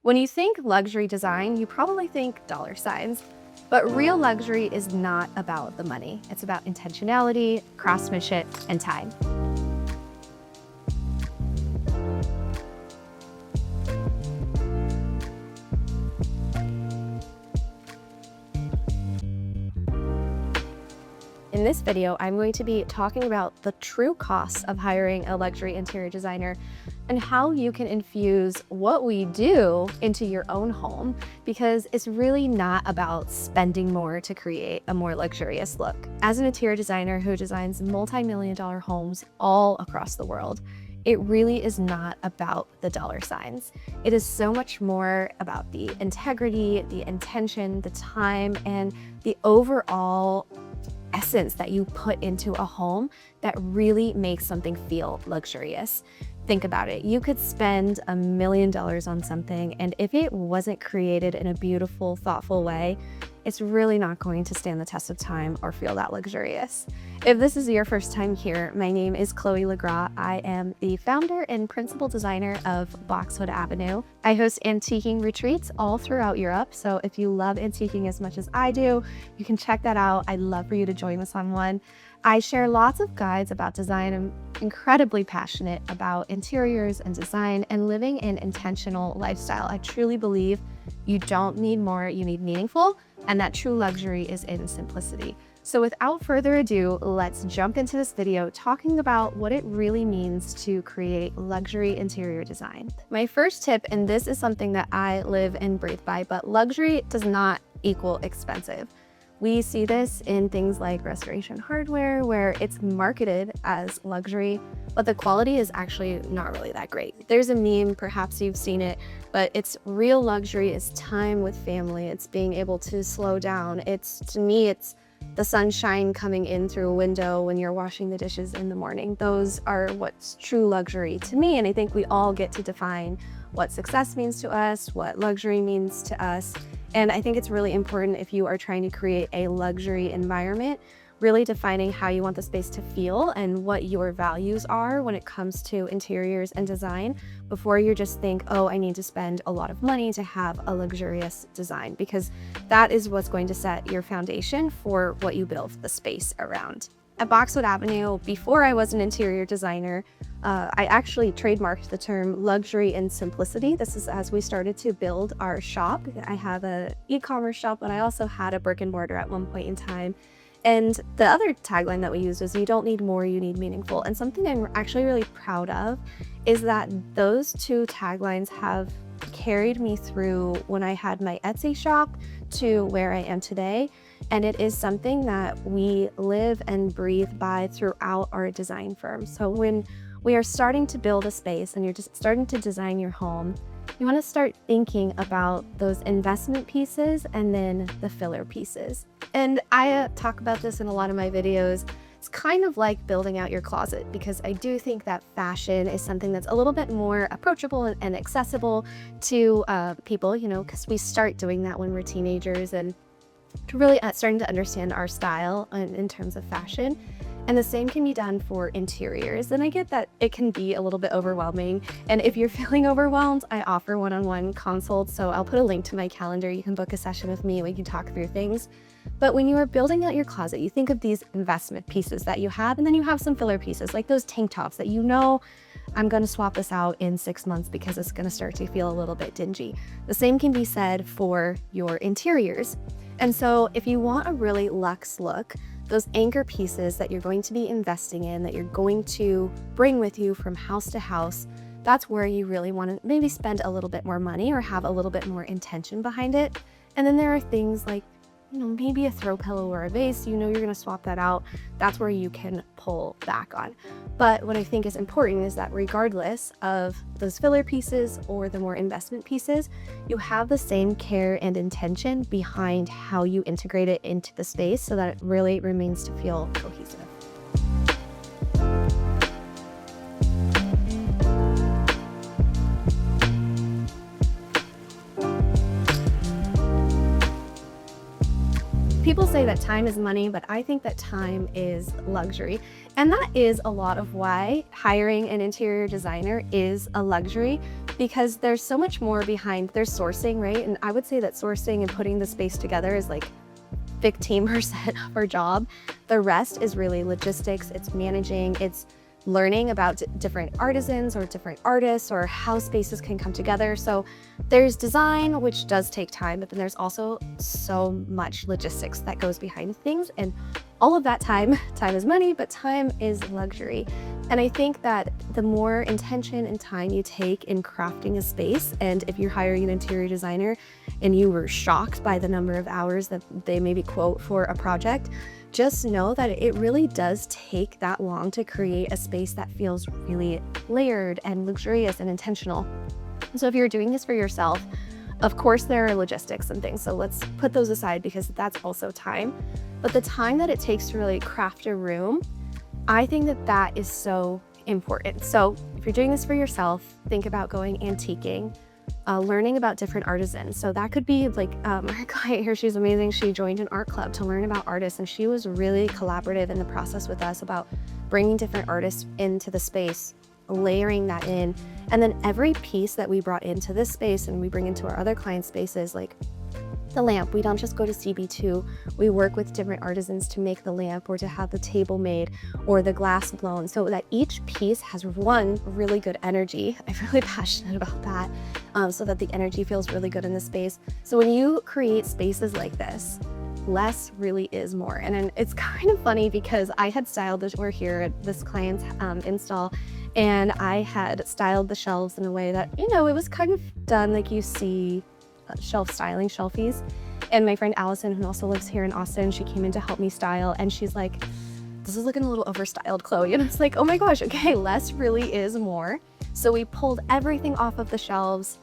When you think luxury design, you probably think dollar signs, but real luxury is not about the money. It's about intentionality, craftsmanship, and time. In this video, I'm going to be talking about the true costs of hiring a luxury interior designer and how you can infuse what we do into your own home, because it's really not about spending more to create a more luxurious look. As an interior designer who designs multi-million-dollar homes all across the world, it really is not about the dollar signs. It is so much more about the integrity, the intention, the time, and the overall essence that you put into a home that really makes something feel luxurious. Think about it. You could spend $1 million on something, and if it wasn't created in a beautiful, thoughtful way, it's really not going to stand the test of time or feel that luxurious. If this is your first time here, my name is Chloe Legras. I am the founder and principal designer of Boxwood Avenue. I host antiquing retreats all throughout Europe, so if you love antiquing as much as I do, you can check that out. I'd love for you to join us on one. I share lots of guides about design. I'm incredibly passionate about interiors and design and living an intentional lifestyle. I truly believe you don't need more, you need meaningful, and that true luxury is in simplicity. So without further ado, let's jump into this video talking about what it really means to create luxury interior design. My first tip, and this is something that I live and breathe by, but luxury does not equal expensive. We see this in things like restoration hardware, where it's marketed as luxury, but the quality is actually not really that great. There's a meme, perhaps you've seen it, but it's real luxury is time with family. It's being able to slow down. To me, it's the sunshine coming in through a window when you're washing the dishes in the morning. Those are what's true luxury to me, and I think we all get to define what success means to us, what luxury means to us. And I think it's really important, if you are trying to create a luxury environment, really defining how you want the space to feel and what your values are when it comes to interiors and design, before you just think, oh, I need to spend a lot of money to have a luxurious design, because that is what's going to set your foundation for what you build the space around. At Boxwood Avenue, before I was an interior designer, I actually trademarked the term luxury and simplicity. This is as we started to build our shop. I have an e-commerce shop, but I also had a brick and mortar at one point in time. And the other tagline that we used was, you don't need more, you need meaningful. And something I'm actually really proud of is that those two taglines have carried me through when I had my Etsy shop to where I am today. And it is something that we live and breathe by throughout our design firm. So when we are starting to build a space and you're just starting to design your home, you want to start thinking about those investment pieces and then the filler pieces. And I talk about this in a lot of my videos. It's kind of like building out your closet, because I do think that fashion is something that's a little bit more approachable and accessible to people, because we start doing that when we're teenagers and really starting to understand our style in terms of fashion. And the same can be done for interiors. And I get that it can be a little bit overwhelming. And if you're feeling overwhelmed, I offer one-on-one consults. So I'll put a link to my calendar. You can book a session with me. We can talk through things. But when you are building out your closet, you think of these investment pieces that you have, and then you have some filler pieces, like those tank tops that I'm going to swap this out in 6 months because it's going to start to feel a little bit dingy. The same can be said for your interiors. And so if you want a really luxe look, those anchor pieces that you're going to be investing in, that you're going to bring with you from house to house, that's where you really want to maybe spend a little bit more money or have a little bit more intention behind it. And then there are things like, maybe a throw pillow or a vase, you're going to swap that out. That's where you can pull back on. But what I think is important is that regardless of those filler pieces or the more investment pieces, you have the same care and intention behind how you integrate it into the space so that it really remains to feel cohesive. People say that time is money, but I think that time is luxury. And that is a lot of why hiring an interior designer is a luxury, because there's so much more behind. There's sourcing, right? And I would say that sourcing and putting the space together is like 15% of our job. The rest is really logistics, it's managing, it's learning about different artisans or different artists or how spaces can come together. So there's design, which does take time, but then there's also so much logistics that goes behind things. And all of that time is money, but time is luxury. And I think that the more intention and time you take in crafting a space, and if you're hiring an interior designer and you were shocked by the number of hours that they maybe quote for a project, just know that it really does take that long to create a space that feels really layered and luxurious and intentional. So if you're doing this for yourself, of course there are logistics and things, so let's put those aside because that's also time. But the time that it takes to really craft a room, I think that that is so important. So if you're doing this for yourself, think about going antiquing, learning about different artisans. So that could be like our client here, she's amazing. She joined an art club to learn about artists, and she was really collaborative in the process with us about bringing different artists into the space, layering that in. And then every piece that we brought into this space and we bring into our other client spaces, like the lamp, we don't just go to CB2, we work with different artisans to make the lamp or to have the table made or the glass blown, so that each piece has one really good energy. I'm really passionate about that, so that the energy feels really good in the space. So when you create spaces like this, less really is more. And then it's kind of funny because I had styled this, we're here at this client's install, and I had styled the shelves in a way that, you know, it was kind of done like you see shelf styling shelfies. And my friend Allison, who also lives here in Austin, she came in to help me style, and she's like, this is looking a little overstyled, Chloe. And it's like, oh my gosh, okay, less really is more. So we pulled everything off of the shelves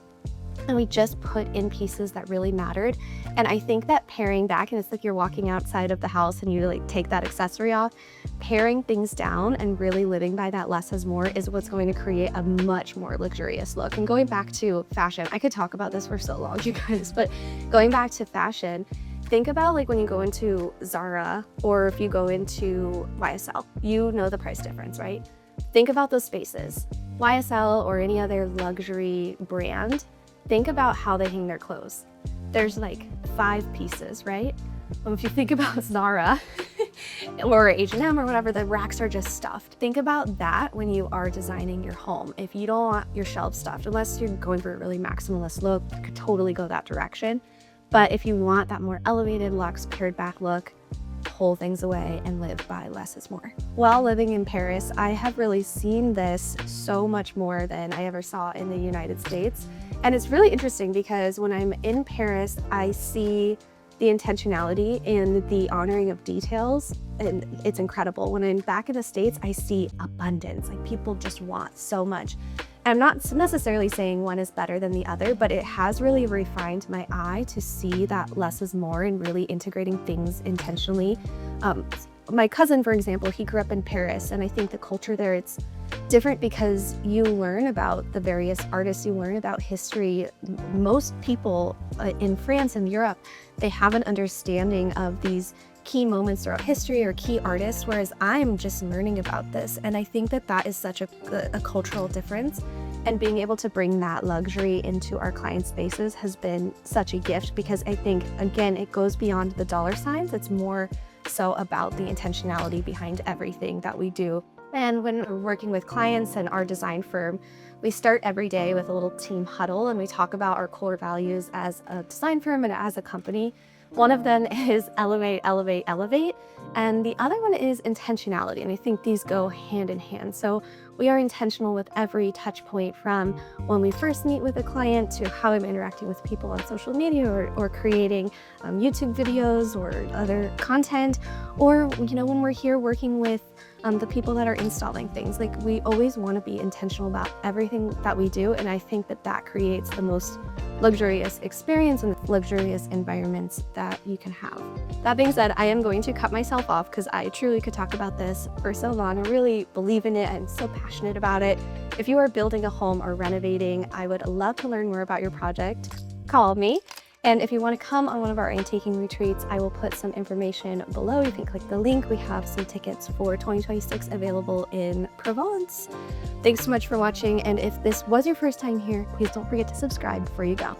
and we just put in pieces that really mattered. And I think that paring back, and it's like you're walking outside of the house and you like take that accessory off, paring things down and really living by that less is more is what's going to create a much more luxurious look. And going back to fashion, I could talk about this for so long, you guys, but going back to fashion, think about like when you go into Zara or if you go into YSL, you know the price difference, right? Think about those spaces. YSL or any other luxury brand, think about how they hang their clothes. There's like 5 pieces, right? If you think about Zara or H&M or whatever, the racks are just stuffed. Think about that when you are designing your home. If you don't want your shelves stuffed, unless you're going for a really maximalist look, you could totally go that direction. But if you want that more elevated luxe, pared back look, pull things away and live by less is more. While living in Paris, I have really seen this so much more than I ever saw in the United States. And it's really interesting because when I'm in Paris, I see the intentionality and the honoring of details, and it's incredible. When I'm back in the States, I see abundance, like people just want so much. I'm not necessarily saying one is better than the other, but it has really refined my eye to see that less is more and really integrating things intentionally. My cousin, for example, he grew up in Paris, and I think the culture there, it's different because you learn about the various artists, you learn about history. Most people in France and Europe, they have an understanding of these key moments throughout history or key artists, whereas I'm just learning about this. And I think that that is such a cultural difference. And being able to bring that luxury into our client spaces has been such a gift, because I think, again, it goes beyond the dollar signs. It's more so about the intentionality behind everything that we do. And when we're working with clients and our design firm, we start every day with a little team huddle, and we talk about our core values as a design firm and as a company. One of them is elevate, elevate, elevate. And the other one is intentionality. And I think these go hand in hand. So we are intentional with every touch point, from when we first meet with a client to how I'm interacting with people on social media or creating YouTube videos or other content, or, you know, when we're here working with the people that are installing things. Like, we always want to be intentional about everything that we do. And I think that that creates the most luxurious experience and luxurious environments that you can have. That being said, I am going to cut myself off because I truly could talk about this for so long. I really believe in it. I'm so passionate about it. If you are building a home or renovating, I would love to learn more about your project. Call me. And if you want to come on one of our antiquing retreats, I will put some information below. You can click the link. We have some tickets for 2026 available in Provence. Thanks so much for watching. And if this was your first time here, please don't forget to subscribe before you go.